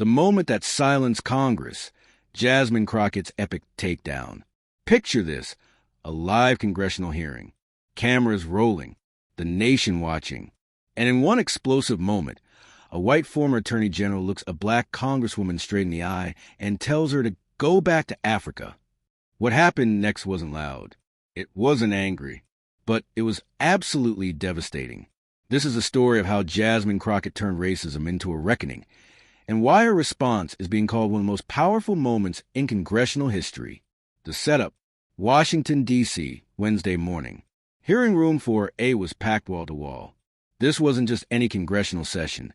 The moment that silenced Congress, Jasmine Crockett's epic takedown. Picture this, a live congressional hearing, cameras rolling, the nation watching, and in one explosive moment, a white former attorney general looks a black congresswoman straight in the eye and tells her to go back to Africa. What happened next wasn't loud. It wasn't angry, but it was absolutely devastating. This is a story of how Jasmine Crockett turned racism into a reckoning, and why her response is being called one of the most powerful moments in congressional history. The setup: Washington, D.C., Wednesday morning. Hearing room 4A was packed wall to wall. This wasn't just any congressional session.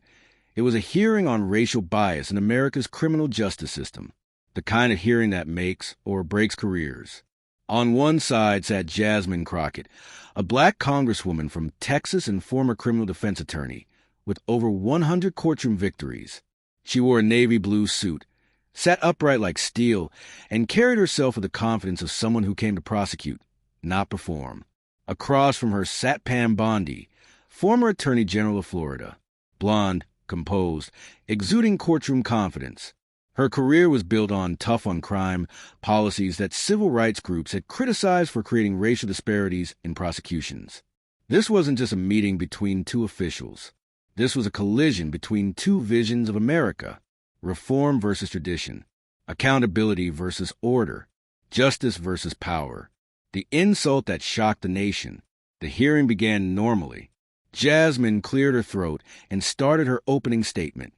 It was a hearing on racial bias in America's criminal justice system, the kind of hearing that makes or breaks careers. On one side sat Jasmine Crockett, a black congresswoman from Texas and former criminal defense attorney, with over 100 courtroom victories. She wore a navy blue suit, sat upright like steel, and carried herself with the confidence of someone who came to prosecute, not perform. Across from her sat Bondi, former Attorney General of Florida, blonde, composed, exuding courtroom confidence. Her career was built on tough on crime policies that civil rights groups had criticized for creating racial disparities in prosecutions. This wasn't just a meeting between two officials. This was a collision between two visions of America: reform versus tradition, accountability versus order, justice versus power. The insult that shocked the nation. The hearing began normally. Jasmine cleared her throat and started her opening statement.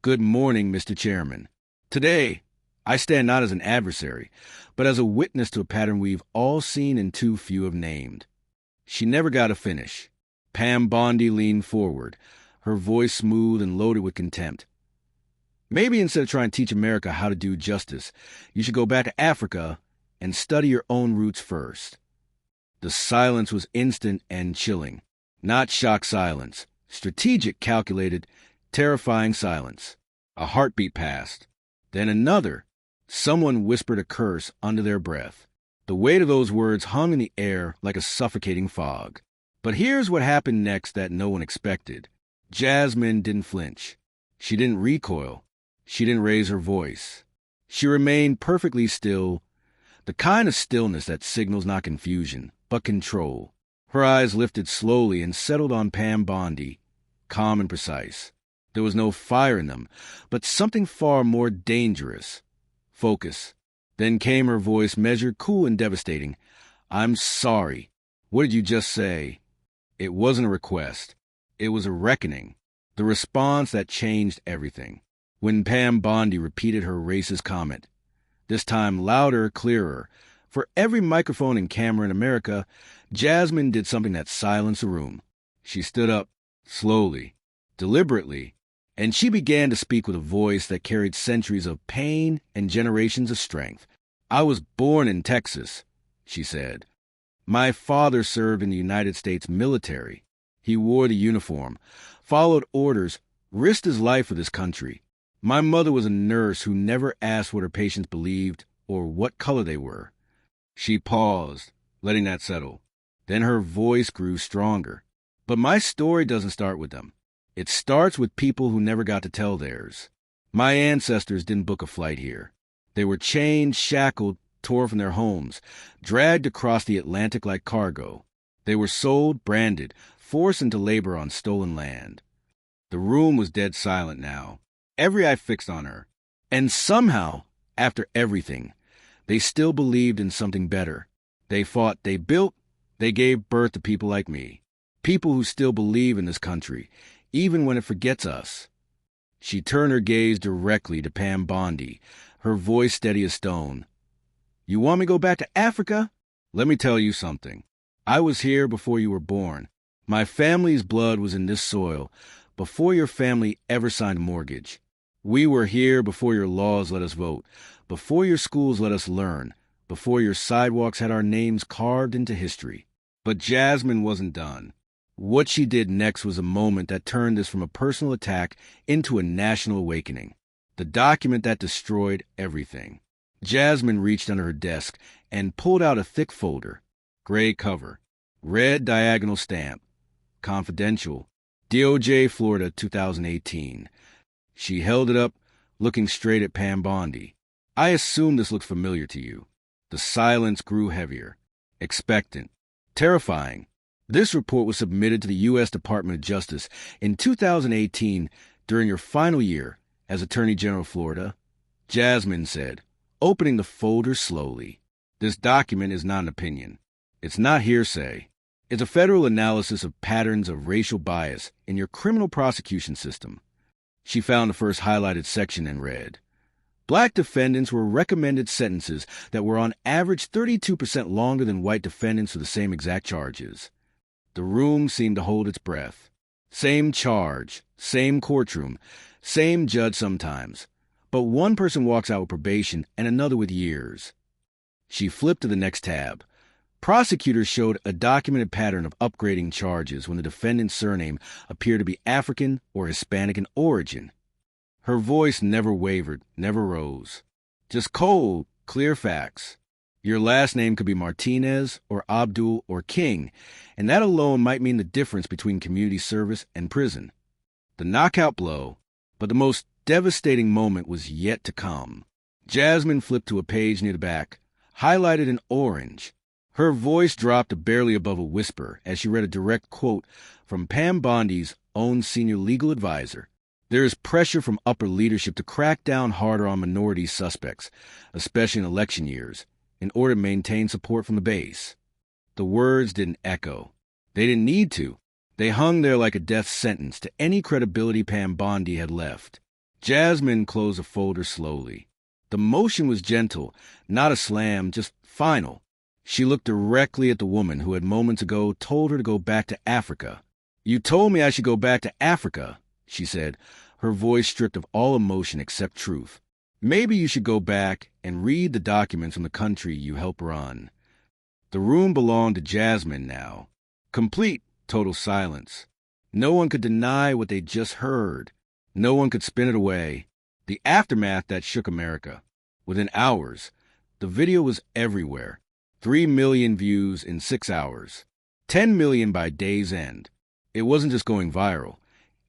Good morning, Mr. Chairman. Today, I stand not as an adversary, but as a witness to a pattern we've all seen and too few have named. She never got a finish. Bondi leaned forward, her voice smooth and loaded with contempt. Maybe instead of trying to teach America how to do justice, you should go back to Africa and study your own roots first. The silence was instant and chilling. Not shock silence, strategic, calculated, terrifying silence. A heartbeat passed. Then another. Someone whispered a curse under their breath. The weight of those words hung in the air like a suffocating fog. But here's what happened next that no one expected. Jasmine didn't flinch. She didn't recoil. She didn't raise her voice. She remained perfectly still, the kind of stillness that signals not confusion, but control. Her eyes lifted slowly and settled on Bondi, calm and precise. There was no fire in them, but something far more dangerous. Focus. Then came her voice, measured, cool, and devastating. I'm sorry. What did you just say? It wasn't a request. It was a reckoning. The response that changed everything. When Bondi repeated her racist comment, this time louder, clearer. For every microphone and camera in America, Jasmine did something that silenced the room. She stood up, slowly, deliberately, and she began to speak with a voice that carried centuries of pain and generations of strength. I was born in Texas, she said. My father served in the United States military. He wore the uniform, followed orders, risked his life for this country. My mother was a nurse who never asked what her patients believed or what color they were. She paused, letting that settle. Then her voice grew stronger. But my story doesn't start with them. It starts with people who never got to tell theirs. My ancestors didn't book a flight here. They were chained, shackled, torn from their homes, dragged across the Atlantic like cargo. They were sold, branded, forced into labor on stolen land. The room was dead silent now. Every eye fixed on her. And somehow, after everything, they still believed in something better. They fought, they built, they gave birth to people like me. People who still believe in this country, even when it forgets us. She turned her gaze directly to Bondi, her voice steady as stone. You want me to go back to Africa? Let me tell you something. I was here before you were born. My family's blood was in this soil, before your family ever signed a mortgage. We were here before your laws let us vote, before your schools let us learn, before your sidewalks had our names carved into history. But Jasmine wasn't done. What she did next was a moment that turned this from a personal attack into a national awakening. The document that destroyed everything. Jasmine reached under her desk and pulled out a thick folder. Gray cover. Red diagonal stamp. Confidential. DOJ, Florida, 2018. She held it up, looking straight at Pam Bondi. I assume this looks familiar to you. The silence grew heavier, expectant, terrifying. This report was submitted to the U.S. Department of Justice in 2018 during your final year as Attorney General of Florida. Jasmine said, opening the folder slowly. This document is not an opinion. It's not hearsay. It's a federal analysis of patterns of racial bias in your criminal prosecution system. She found the first highlighted section and read, Black defendants were recommended sentences that were on average 32% longer than white defendants for the same exact charges. The room seemed to hold its breath. Same charge, same courtroom, same judge sometimes. But one person walks out with probation and another with years. She flipped to the next tab. Prosecutors showed a documented pattern of upgrading charges when the defendant's surname appeared to be African or Hispanic in origin. Her voice never wavered, never rose. Just cold, clear facts. Your last name could be Martinez or Abdul or King, and that alone might mean the difference between community service and prison. The knockout blow, but the most devastating moment was yet to come. Jasmine flipped to a page near the back, highlighted in orange. Her voice dropped to barely above a whisper as she read a direct quote from Pam Bondi's own senior legal advisor. There is pressure from upper leadership to crack down harder on minority suspects, especially in election years, in order to maintain support from the base. The words didn't echo. They didn't need to. They hung there like a death sentence to any credibility Pam Bondi had left. Jasmine closed the folder slowly. The motion was gentle, not a slam, just final. She looked directly at the woman who had moments ago told her to go back to Africa. You told me I should go back to Africa, she said, her voice stripped of all emotion except truth. Maybe you should go back and read the documents from the country you helped run. The room belonged to Jasmine now. Complete, total silence. No one could deny what they'd just heard. No one could spin it away. The aftermath that shook America. Within hours, the video was everywhere. 3 million views in 6 hours. 10 million by day's end. It wasn't just going viral.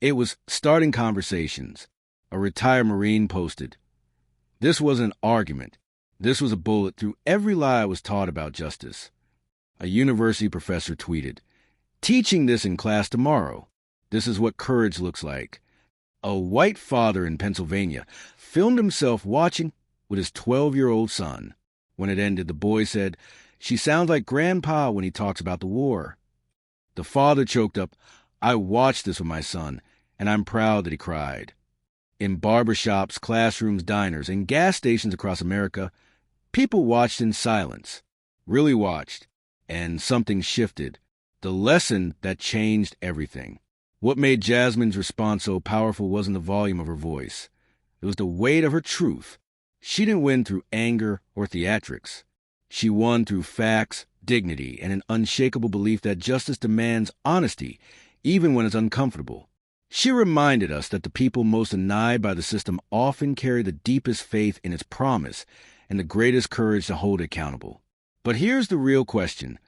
It was starting conversations. A retired Marine posted, "This wasn't an argument. This was a bullet through every lie I was taught about justice." A university professor tweeted, "Teaching this in class tomorrow. This is what courage looks like." A white father in Pennsylvania filmed himself watching with his 12-year-old son. When it ended, the boy said, "She sounds like Grandpa when he talks about the war." The father choked up, "I watched this with my son, and I'm proud that he cried." In barbershops, classrooms, diners, and gas stations across America, people watched in silence, really watched, and something shifted. The lesson that changed everything. What made Jasmine's response so powerful wasn't the volume of her voice. It was the weight of her truth. She didn't win through anger or theatrics. She won through facts, dignity, and an unshakable belief that justice demands honesty, even when it's uncomfortable. She reminded us that the people most denied by the system often carry the deepest faith in its promise and the greatest courage to hold it accountable. But here's the real question.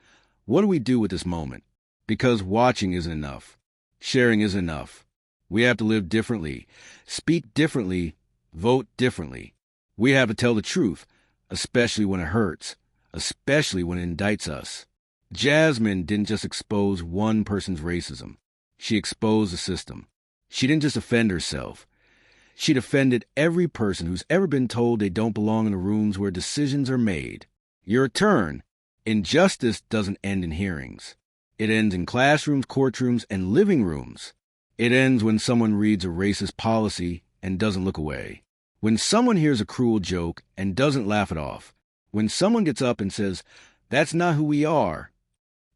What do we do with this moment? Because watching isn't enough. Sharing isn't enough. We have to live differently, speak differently, vote differently. We have to tell the truth, especially when it hurts, especially when it indicts us. Jasmine didn't just expose one person's racism. She exposed the system. She didn't just offend herself. She defended every person who's ever been told they don't belong in the rooms where decisions are made. Your turn. Injustice doesn't end in hearings. It ends in classrooms, courtrooms, and living rooms. It ends when someone reads a racist policy and doesn't look away. When someone hears a cruel joke and doesn't laugh it off. When someone gets up and says, "That's not who we are."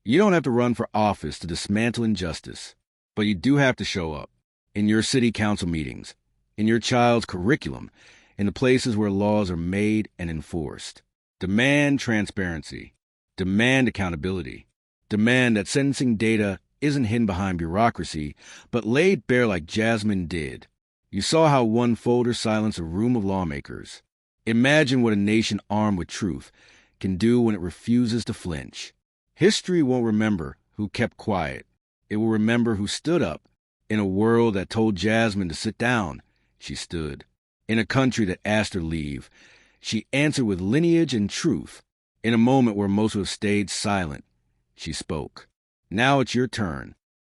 You don't have to run for office to dismantle injustice, but you do have to show up. In your city council meetings, in your child's curriculum, in the places where laws are made and enforced. Demand transparency. Demand accountability. Demand that sentencing data isn't hidden behind bureaucracy, but laid bare like Jasmine did. You saw how one folder silenced a room of lawmakers. Imagine what a nation armed with truth can do when it refuses to flinch. History won't remember who kept quiet. It will remember who stood up. In a world that told Jasmine to sit down, she stood. In a country that asked her leave, she answered with lineage and truth. In a moment where most would have stayed silent, she spoke. Now it's your turn.